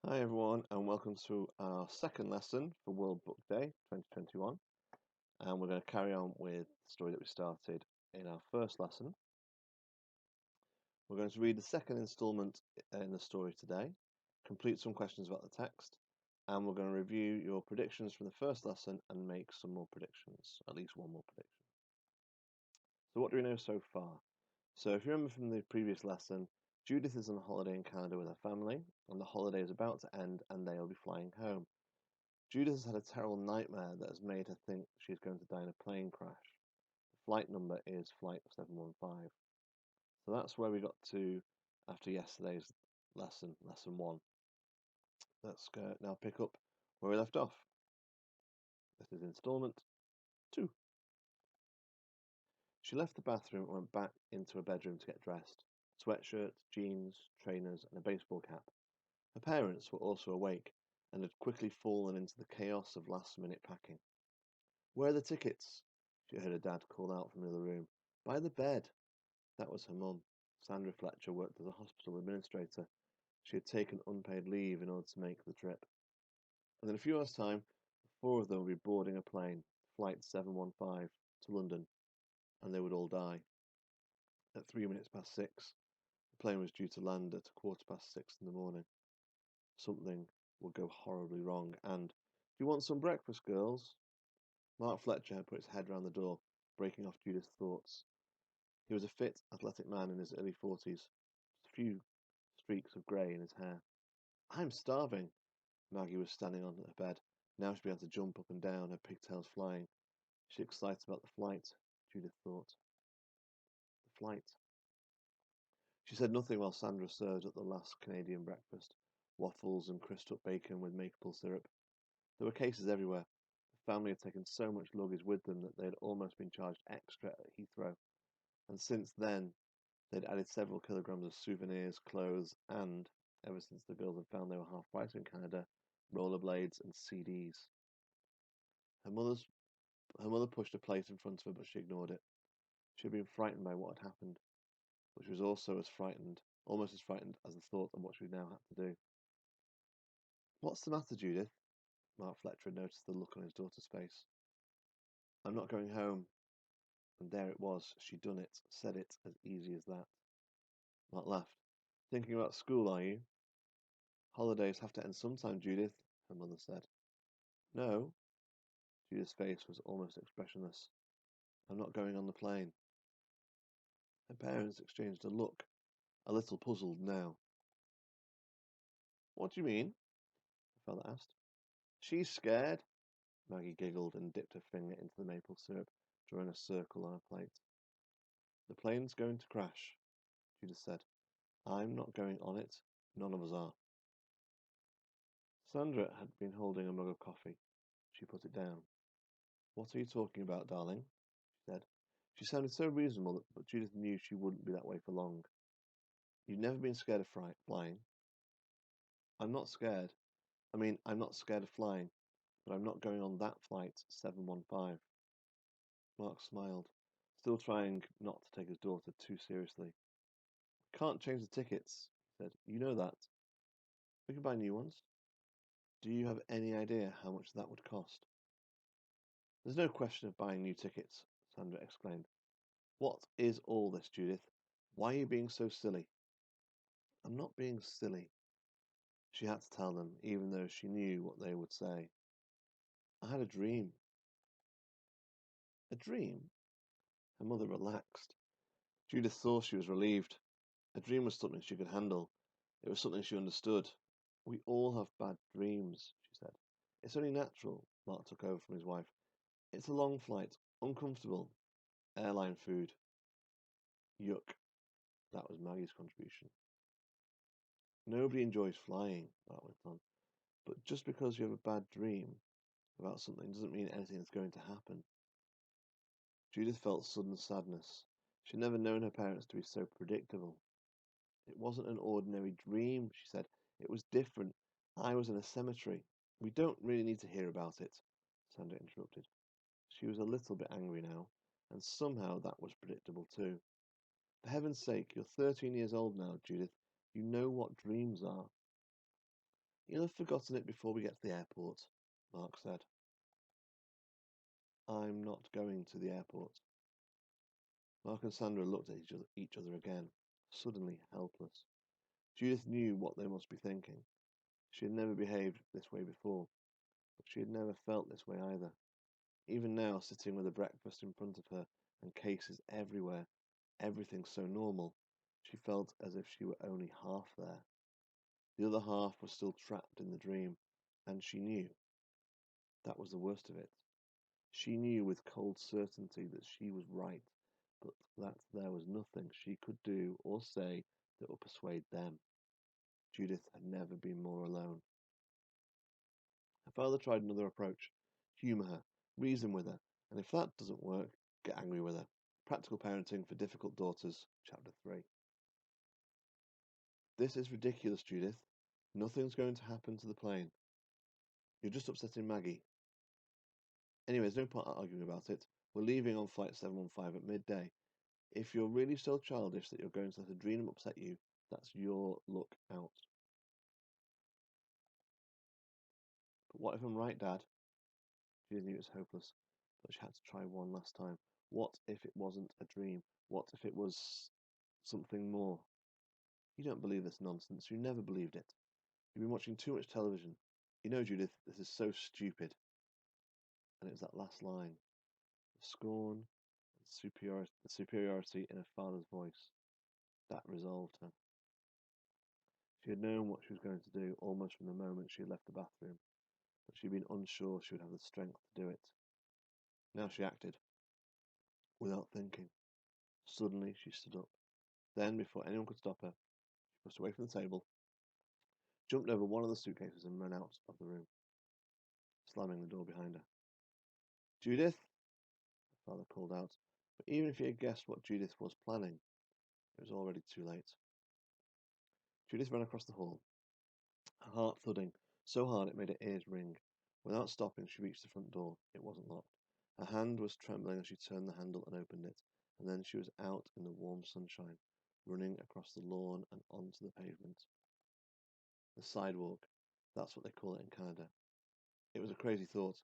Hi everyone, and welcome to our second lesson for World Book Day 2021. And we're going to carry on with the story that we started in our first lesson. We're going to read the second instalment in the story today, complete some questions about the text, and we're going to review your predictions from the first lesson and make some more predictions, at least one more prediction. So what do we know so far? So if you remember from the previous lesson, Judith is on holiday in Canada with her family, and the holiday is about to end and they'll be flying home. Judith has had a terrible nightmare that has made her think she's going to die in a plane crash. The flight number is Flight 715. So that's where we got to after yesterday's lesson, lesson 1. Let's go now pick up where we left off. This is installment 2. She left the bathroom and went back into her bedroom to get dressed. Sweatshirt, jeans, trainers, and a baseball cap. Her parents were also awake and had quickly fallen into the chaos of last-minute packing. "Where are the tickets?" she heard her dad call out from the other room. "By the bed." That was her mum. Sandra Fletcher worked as a hospital administrator. She had taken unpaid leave in order to make the trip. And in a few hours' time, the four of them would be boarding a plane, Flight 715, to London, and they would all die. At 6 minutes, the plane was due to land at 6:15 in the morning. Something would go horribly wrong, and, "Do you want some breakfast, girls?" Mark Fletcher had put his head round the door, breaking off Judith's thoughts. He was a fit, athletic man in his early 40s, just a few streaks of grey in his hair. "I'm starving." Maggie was standing on her bed. Now she began to jump up and down, her pigtails flying. She was excited about the flight, Judith thought. The flight. She said nothing while Sandra served up the last Canadian breakfast, waffles and crushed-up bacon with maple syrup. There were cases everywhere. The family had taken so much luggage with them that they had almost been charged extra at Heathrow. And since then, they'd added several kilograms of souvenirs, clothes, and, ever since the girls had found they were half price in Canada, rollerblades and CDs. Her mother pushed a plate in front of her, but she ignored it. She had been frightened by what had happened, but she was also almost as frightened as the thought of what she now had to do. "What's the matter, Judith?" Mark Fletcher had noticed the look on his daughter's face. "I'm not going home." And there it was. She'd done it, said it as easy as that. Mark laughed. "Thinking about school, are you?" "Holidays have to end sometime, Judith," her mother said. "No." Judith's face was almost expressionless. "I'm not going on the plane." Her parents exchanged a look, a little puzzled now. "What do you mean?" the father asked. "She's scared." Maggie giggled and dipped her finger into the maple syrup, drawing a circle on her plate. "The plane's going to crash," Judith said. "I'm not going on it. None of us are." Sandra had been holding a mug of coffee. She put it down. "What are you talking about, darling?" she said. She sounded so reasonable, but Judith knew she wouldn't be that way for long. "You've never been scared of flying?" "I'm not scared. I'm not scared of flying, but I'm not going on that flight 715. Mark smiled, still trying not to take his daughter too seriously. "Can't change the tickets," he said. "You know that." "We can buy new ones." "Do you have any idea how much that would cost?" "There's no question of buying new tickets," Sandra exclaimed. "What is all this, Judith? Why are you being so silly?" "I'm not being silly." She had to tell them, even though she knew what they would say. "I had a dream." "A dream?" Her mother relaxed. Judith thought she was relieved. A dream was something she could handle. It was something she understood. "We all have bad dreams," she said. "It's only natural." Mark took over from his wife. "It's a long flight, uncomfortable. Airline food." Yuck. That was Maggie's contribution. "Nobody enjoys flying," Mark went on. "But just because you have a bad dream about something doesn't mean anything is going to happen." Judith felt sudden sadness. She had never known her parents to be so predictable. "It wasn't an ordinary dream," she said. "It was different. I was in a cemetery." "We don't really need to hear about it," Sandra interrupted. She was a little bit angry now, and somehow that was predictable too. "For heaven's sake, you're 13 years old now, Judith. You know what dreams are." You'll have forgotten it before we get to the airport, Mark said. I'm not going to the airport. Mark and Sandra looked at each other again, suddenly helpless. Judith knew what they must be thinking. She had never behaved this way before, but she had never felt this way either. Even now, sitting with a breakfast in front of her and cases everywhere, everything so normal, she felt as if she were only half there. The other half was still trapped in the dream, and she knew. That was the worst of it. She knew with cold certainty that she was right, but that there was nothing she could do or say that would persuade them. Judith had never been more alone. Her father tried another approach. Humour her, reason with her, and if that doesn't work, get angry with her. Practical Parenting for Difficult Daughters, Chapter 3. This is ridiculous, Judith. Nothing's going to happen to the plane. You're just upsetting Maggie. Anyway, there's no point arguing about it. We're leaving on flight 715 at midday. If you're really so childish that you're going to let a dream upset you, that's your look out. But what if I'm right, Dad? Judith knew it was hopeless, but she had to try one last time. What if it wasn't a dream? What if it was something more? You don't believe this nonsense. You never believed it. You've been watching too much television. You know, Judith, this is so stupid. And it was that last line, the scorn and superiority in her father's voice, that resolved her. She had known what she was going to do almost from the moment she had left the bathroom, but she'd been unsure she would have the strength to do it. Now she acted, without thinking. Suddenly she stood up. Then, before anyone could stop her, she pushed away from the table, jumped over one of the suitcases and ran out of the room, slamming the door behind her. Judith, her father called out, but even if he had guessed what Judith was planning, it was already too late. Judith ran across the hall, her heart thudding so hard it made her ears ring. Without stopping, she reached the front door. It wasn't locked. Her hand was trembling as she turned the handle and opened it, and then she was out in the warm sunshine, running across the lawn and onto the pavement. The sidewalk, that's what they call it in Canada. It was a crazy thought,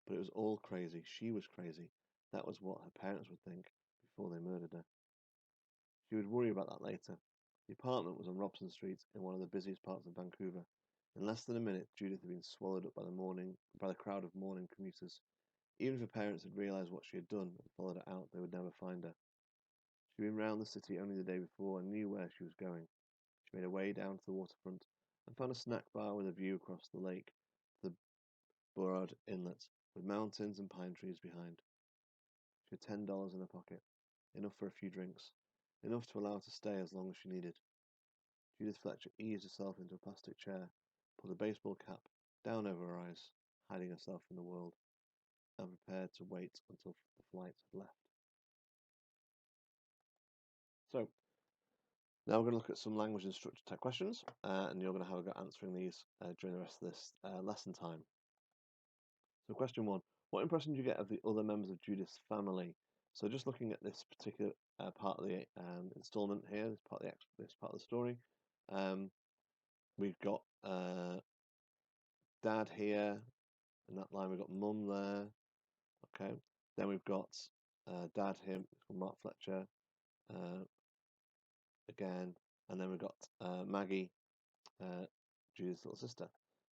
but it was all crazy. She was crazy. That was what her parents would think before they murdered her. She would worry about that later. The apartment was on Robson Street in one of the busiest parts of Vancouver. In less than a minute, Judith had been swallowed up by the crowd of morning commuters. Even if her parents had realised what she had done and followed her out, they would never find her. She'd been round the city only the day before and knew where she was going. She made her way down to the waterfront and found a snack bar with a view across the lake to the Burrard Inlet, with mountains and pine trees behind. She had $10 in her pocket, enough for a few drinks, enough to allow her to stay as long as she needed. Judith Fletcher eased herself into a plastic chair, pulled a baseball cap down over her eyes, hiding herself from the world, and prepared to wait until the flight had left. So, now we're going to look at some language and structure type questions, and you're going to have a go answering these during the rest of this lesson time. So question 1, what impression do you get of the other members of Judith's family? So just looking at this particular part of the installment here, this part of the story, we've got Dad here, in that line we've got Mum there, okay. Then we've got Dad here, Mark Fletcher, again, and then we've got Maggie, Judith's little sister.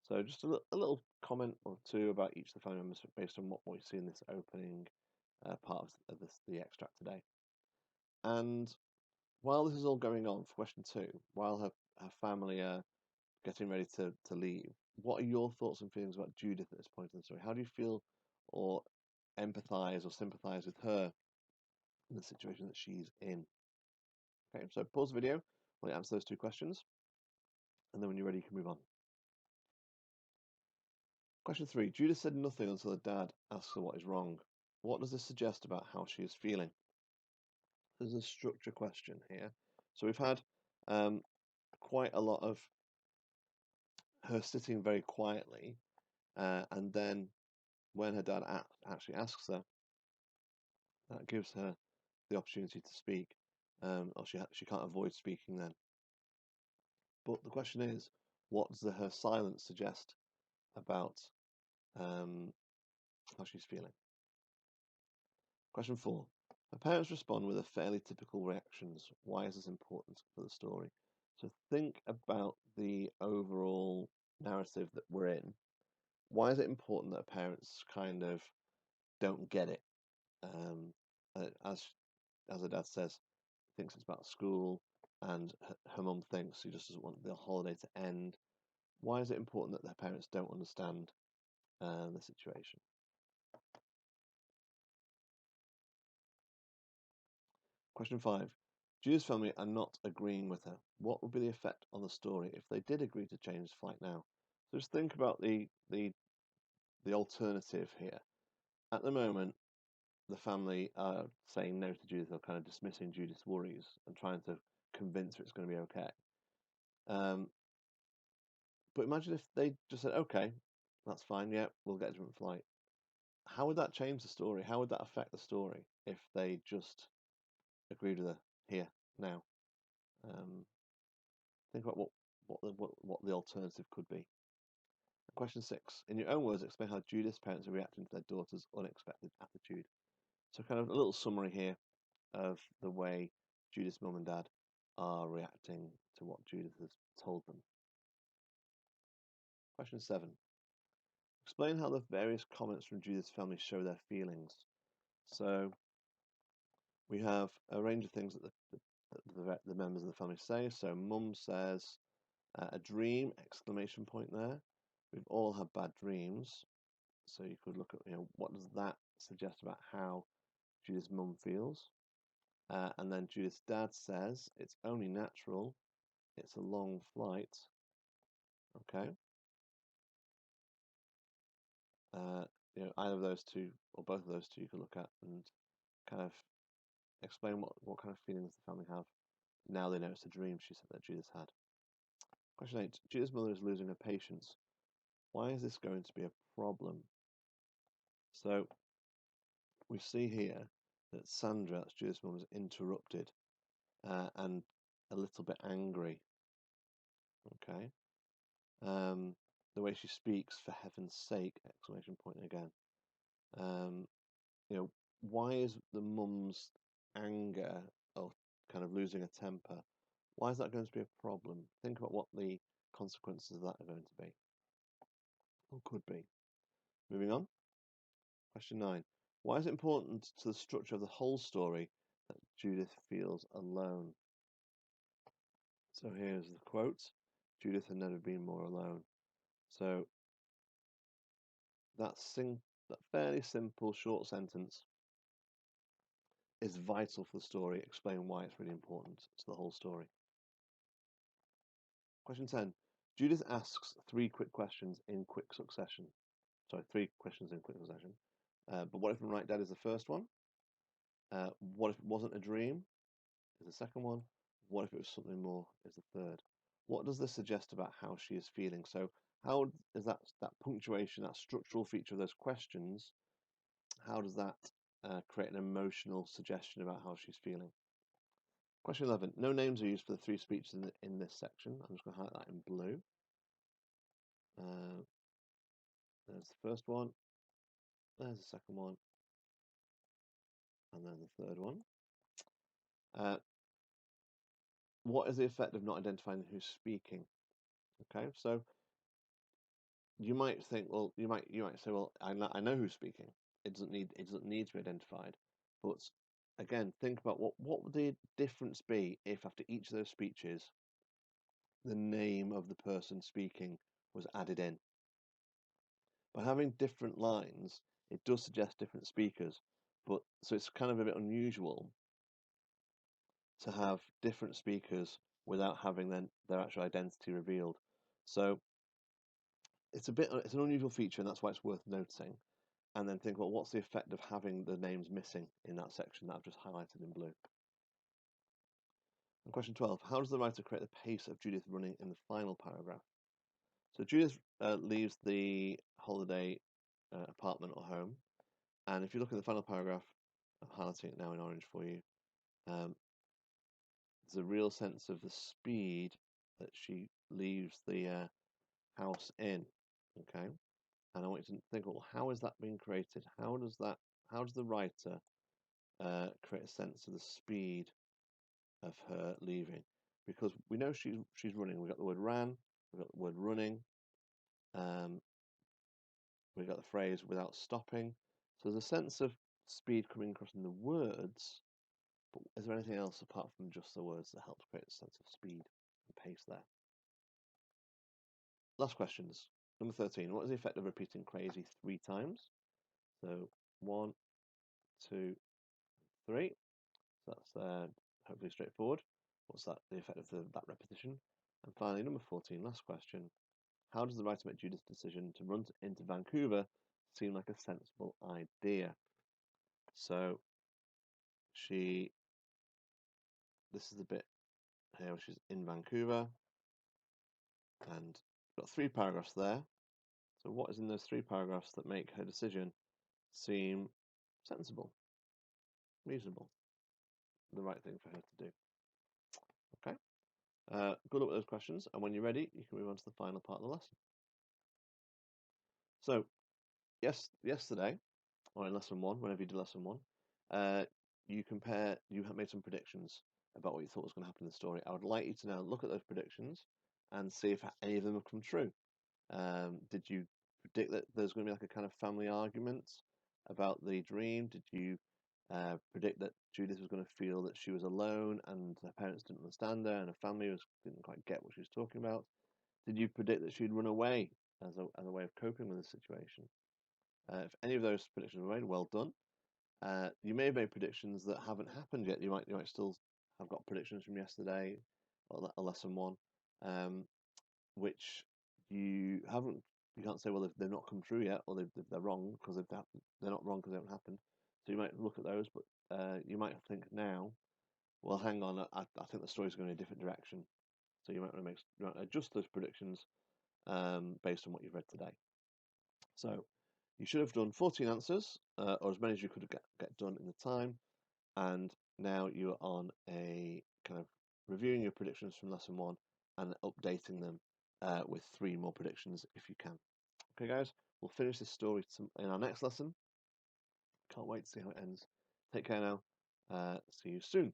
So just a little comment or two about each of the family members based on what we see in this opening part of the extract today. And while this is all going on, for question 2, while her family are getting ready to leave, what are your thoughts and feelings about Judith at this point in the story? How do you feel or empathise or sympathise with her in the situation that she's in? Okay, so pause the video while you answer those 2 questions, and then when you're ready, you can move on. Question 3. Judith said nothing until her dad asks her what is wrong. What does this suggest about how she is feeling? There's a structure question here. So we've had quite a lot of her sitting very quietly, and then when her dad actually asks her, that gives her the opportunity to speak, or she can't avoid speaking then. But the question is, What does her silence suggest about how she's feeling? Question 4. Her parents respond with a fairly typical reactions. Why is this important for the story? So think about the overall narrative that we're in. Why is it important that her parents kind of don't get it? As her dad says, thinks it's about school, and her mum thinks she just doesn't want the holiday to end. Why is it important that their parents don't understand the situation? Question 5. Judith's family are not agreeing with her. What would be the effect on the story if they did agree to change the flight now? So just think about the alternative here. At the moment, the family are saying no to Judith, or kind of dismissing Judith's worries and trying to convince her it's going to be okay. But imagine if they just said, okay, that's fine, yeah, we'll get a different flight. How would that change the story? How would that affect the story if they just agreed with her here, now? Think about what the alternative could be. Question 6. In your own words, explain how Judith's parents are reacting to their daughter's unexpected attitude. So kind of a little summary here of the way Judith's mum and dad are reacting to what Judith has told them. Question 7. Explain how the various comments from Judith's family show their feelings. So we have a range of things that the members of the family say. So mum says, a dream, exclamation point there. We've all had bad dreams. So you could look at, what does that suggest about how Judith's mum feels? And then Judith's dad says, it's only natural. It's a long flight. Okay. Either of those two or both of those two you could look at and kind of explain what kind of feelings the family have. Now they know it's a dream, she said, that Judith had. Question 8. Judith's mother is losing her patience. Why is this going to be a problem? So we see here that Sandra, that's Judith's mum, is interrupted and a little bit angry. Okay. The way she speaks, for heaven's sake, exclamation point again. Why is the mum's anger or kind of losing a temper, why is that going to be a problem? Think about what the consequences of that are going to be, or could be. Moving on. Question 9. Why is it important to the structure of the whole story that Judith feels alone? So here's the quote. Judith had never been more alone. So that fairly simple short sentence is vital for the story. Explain why it's really important to the whole story. Question 10. Judith asks 3 quick questions in quick succession. Sorry, 3 questions in quick succession. But what if the right dad is the first one? What if it wasn't a dream? Is the second one. What if it was something more? Is the third. What does this suggest about how she is feeling? So how is that punctuation, that structural feature of those questions, how does that create an emotional suggestion about how she's feeling? Question 11. No names are used for the 3 speeches in this section. I'm just going to highlight that in blue. There's the first one. There's the second one. And then the third one. What is the effect of not identifying who's speaking? Okay, so you might think, well, you might say, well, I know who's speaking. It doesn't need to be identified. But again, think about what would the difference be if after each of those speeches, the name of the person speaking was added in. By having different lines, it does suggest different speakers, but so it's kind of a bit unusual to have different speakers without having their actual identity revealed. So it's an unusual feature, and that's why it's worth noticing. And then think, well, what's the effect of having the names missing in that section that I've just highlighted in blue? And question 12, how does the writer create the pace of Judith running in the final paragraph? So Judith leaves the holiday apartment or home, and if you look at the final paragraph, I'm highlighting it now in orange for you, there's a real sense of the speed that she leaves the house in. Okay, and I want you to think, well, how is that being created? How does the writer create a sense of the speed of her leaving? Because we know she's running. We got the word ran. We got the word running. We got the phrase without stopping. So there's a sense of speed coming across in the words. But is there anything else apart from just the words that helps create a sense of speed and pace there? Last questions. Number 13. What is the effect of repeating crazy 3 times? So 1, 2, 3. So that's hopefully straightforward. What's that? The effect of that repetition. And finally, number 14. Last question. How does the writer make Judith's decision to run into Vancouver seem like a sensible idea? So this is the bit here which is in Vancouver, and got 3 paragraphs there. So what is in those 3 paragraphs that make her decision seem sensible, reasonable, the right thing for her to do? Okay. Good luck with those questions, and when you're ready, you can move on to the final part of the lesson. So, yesterday, or in lesson 1, whenever you did lesson 1, you have made some predictions about what you thought was going to happen in the story. I would like you to now look at those predictions and see if any of them have come true. Did you predict that there's going to be like a kind of family argument about the dream? Did you predict that Judith was going to feel that she was alone and her parents didn't understand her and her family didn't quite get what she was talking about? Did you predict that she'd run away as a way of coping with the situation? If any of those predictions were made, well done. You may have made predictions that haven't happened yet. You might still have got predictions from yesterday or lesson 1, which you haven't. You can't say, well, they've not come true yet, or they're wrong because they're not wrong because they haven't happened. So you might look at those, but you might think now, well, hang on, I think the story's going in a different direction. So you might want to adjust those predictions based on what you've read today. So you should have done 14 answers, or as many as you could get done in the time, and now you're on a kind of reviewing your predictions from lesson 1 and updating them with 3 more predictions if you can. Okay, guys, we'll finish this story in our next lesson. Can't wait to see how it ends. Take care now. See you soon.